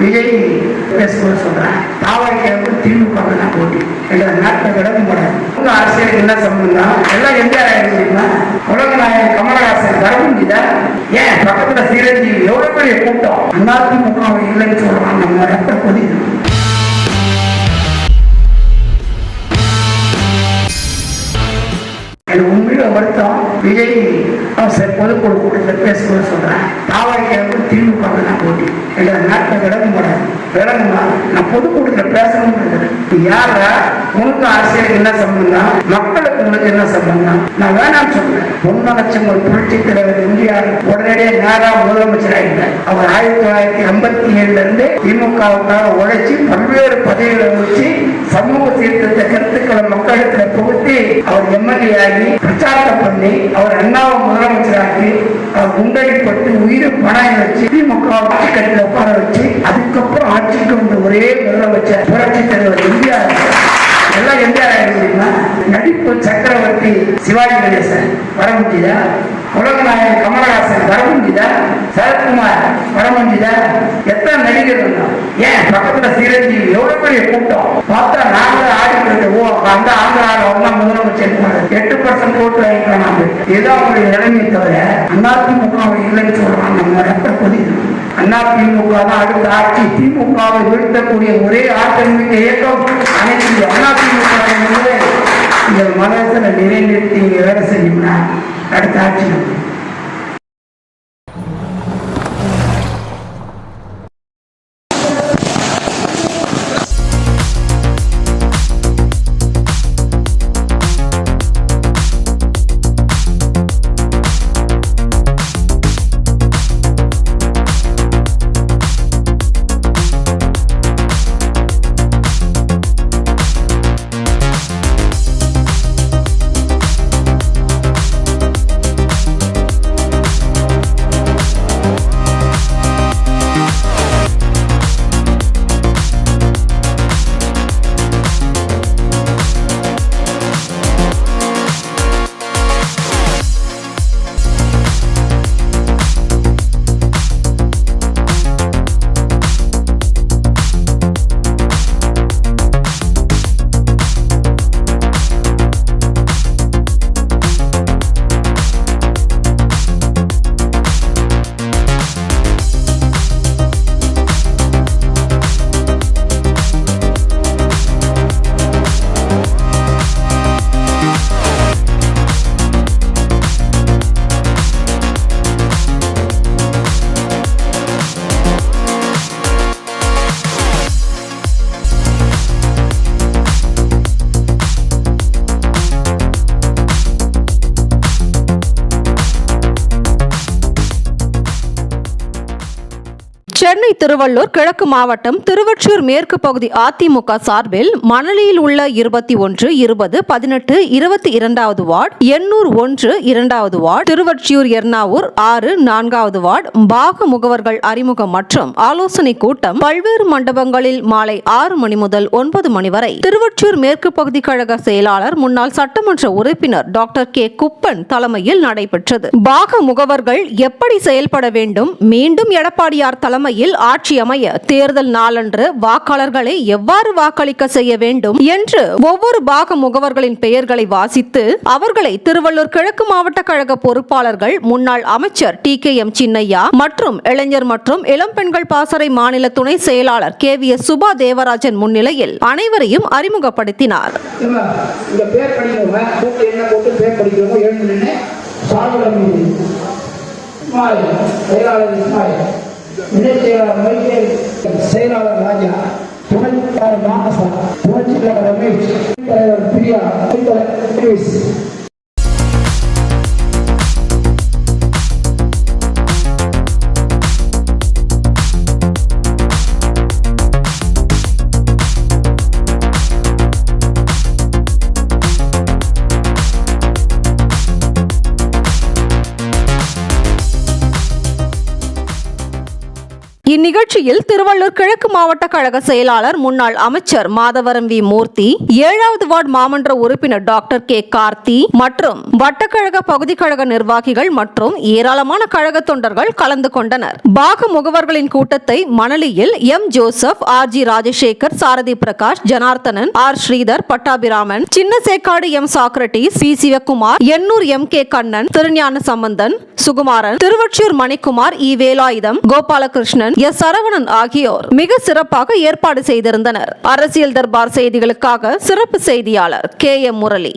விஜய் பேசும்போது சொல்றேன், தாவாய்க்கு திமுக தான் போட்டி என்ற நாட்டில் விளக்க முடியாது. உங்க அரசியலுக்கு என்ன சம்பந்தம்? எல்லாம் எம்ஜிஆர் ஆகிடுச்சுன்னா உலகநாயகன் கமலஹாசன் வர முடியுதா? ஏன் பக்கத்துல சீரஞ்சி எவ்வளவு பெரிய கூட்டம் அதிமுக இல்லைன்னு சொல்றாங்க. நம்ம ரத்த கொதிது. உண்மையில வருத்தம். விஜய் பொதுக்குழு கூட்டத்தில் பேசும்போது சொல்றேன், தாவாய்க்கு திமுக தான் போட்டி என்ற நாட்டில் விளக்க முடியாது. விளங்குமா? நான் பொதுக்கூட்டத்தில் பேசணும். யாரா உனக்கு அரசியலுக்கு என்ன சம்பந்தம்? மக்களுக்கு உங்களுக்கு என்ன சம்பந்தம்? நான் வேணாம்னு சொல்றேன். 1 லட்சம் ஒரு புரட்சி தலைவர் எம்ஜிஆர் உடனடியாக நேராக முதலமைச்சர் ஆகிட்டார். அவர் 1957 இருந்து திமுகவுக்காக உழைச்சி பல்வேறு பதவிகளை வச்சு சமூக சீர்திருத்த கருத்துக்களை மக்களிடத்தில் புகுத்தி அவர் எம்எல்ஏ ஆகி பிரச்சாரத்தை பண்ணி அவர் அண்ணாவை முதலமைச்சராக்கி அவர் குண்டடிப்பட்டு உயிரை பணம் வச்சு திமுக ஆட்சி கட்டில உட்கார வச்சு அதுக்கப்புறம் ஆட்சிக்கு வந்த ஒரே முதலமைச்சர் புரட்சி தலைவர் எம்ஜிஆர். எல்லாம் எம்ஜிஆர் ஆகிடுச்சுன்னா நடிப்பு சக்கரவர்த்தி சிவாஜி கணேசன் வர முடியுதா? உலகநாயகன் கமலஹாசன் வர முடியுதா? சரத்குமார் வர முடியுதா? எத்தனை நடிகர் வந்தோம்? ஏன் பக்கத்துல சீரஞ்சி எவ்வளவு பெரிய கூட்டம் பார்த்தா நாங்களும் ஆடி போயிட்டு அந்த ஆந்திராவில் வந்தா முதலமைச்சர் 8% ஓட்டு வாங்கிக்கலாம். நாம இதுதான் அவங்களுடைய நிலைமை தவிர அதிமுக இல்லைன்னு சொல்றாங்க. நம்ம ரத்த கொதிது. அதிமுக தான் அடுத்த ஆட்சி. திமுகவை வீழ்த்தக்கூடிய ஒரே ஆற்றல்மிக்க இயக்கம் அனைத்து அதிமுக. இந்த மதத்துல நிறைவேற்றி வேலை செய்யும்னா அடுத்த ஆட்சி. சென்னை திருவள்ளூர் கிழக்கு மாவட்டம் திருவொற்றியூர் மேற்கு பகுதி அதிமுக சார்பில் மணலியில் உள்ள 21, 20, 18, 22வது வார்டு, எண்ணூர் 1 2வது வார்டு, திருவொற்றியூர் எர்ணாவூர் 6 4வது வார்டு பாக முகவர்கள் அறிமுகம் மற்றும் ஆலோசனை கூட்டம் பல்வேறு மண்டபங்களில் மாலை 6 மணி முதல் 9 மணி வரை திருவொற்றியூர் மேற்கு பகுதி கழக செயலாளர் முன்னாள் சட்டமன்ற உறுப்பினர் டாக்டர் கே குப்பன் தலைமையில் நடைபெற்றது. பாக முகவர்கள் எப்படி செயல்பட வேண்டும், மீண்டும் எடப்பாடியார் தலைமையில் ஆட்சி அமைய தேர்தல் நாளன்று வாக்காளர்களை எவ்வாறு வாக்களிக்க செய்ய வேண்டும் என்று ஒவ்வொரு பாக முகவர்களின் பெயர்களை வாசித்து அவர்களை திருவள்ளூர் கிழக்கு மாவட்ட கழக பொறுப்பாளர்கள் முன்னாள் அமைச்சர் TKM சின்னையா மற்றும் இளைஞர் மற்றும் இளம் பெண்கள் பாசறை மாநில துணை செயலாளர் KVS சுபா தேவராஜன் முன்னிலையில் அனைவரையும் அறிமுகப்படுத்தினார். செயலாளர் ராஜா, துணை செயலாளர் மானசா, துணை செயலாளர் ரமேஷ், தலைவர் பிரியா, இந்நிகழ்ச்சியில் திருவள்ளூர் கிழக்கு மாவட்ட கழக செயலாளர் முன்னாள் அமைச்சர் மாதவரம் வி மூர்த்தி, 7வது வார்டு மாமன்ற உறுப்பினர் டாக்டர் கே கார்த்தி மற்றும் வட்டக்கழக பகுதி கழக நிர்வாகிகள் மற்றும் ஏராளமான கழக தொண்டர்கள் கலந்து கொண்டனர். பாக முகவர்களின் கூட்டத்தை மணலியில் M Joseph, R G Rajasekar, Sarathi Prakash, Janarthanan, R Sridhar, Pattabiraman, Chinnasekkadu M Socrates, P Sivakumar, Ennore M K Kannan, Thirugnana Sambandhan, Sukumaran, Thiruvottiyur Manikumar, E Velayutham, Gopalakrishnan, S Saravanan ஆகியோர் மிக சிறப்பாக ஏற்பாடு செய்திருந்தனர். அரசியல் தர்பார் செய்திகளுக்காக சிறப்பு செய்தியாளர் கே எம் முரளி.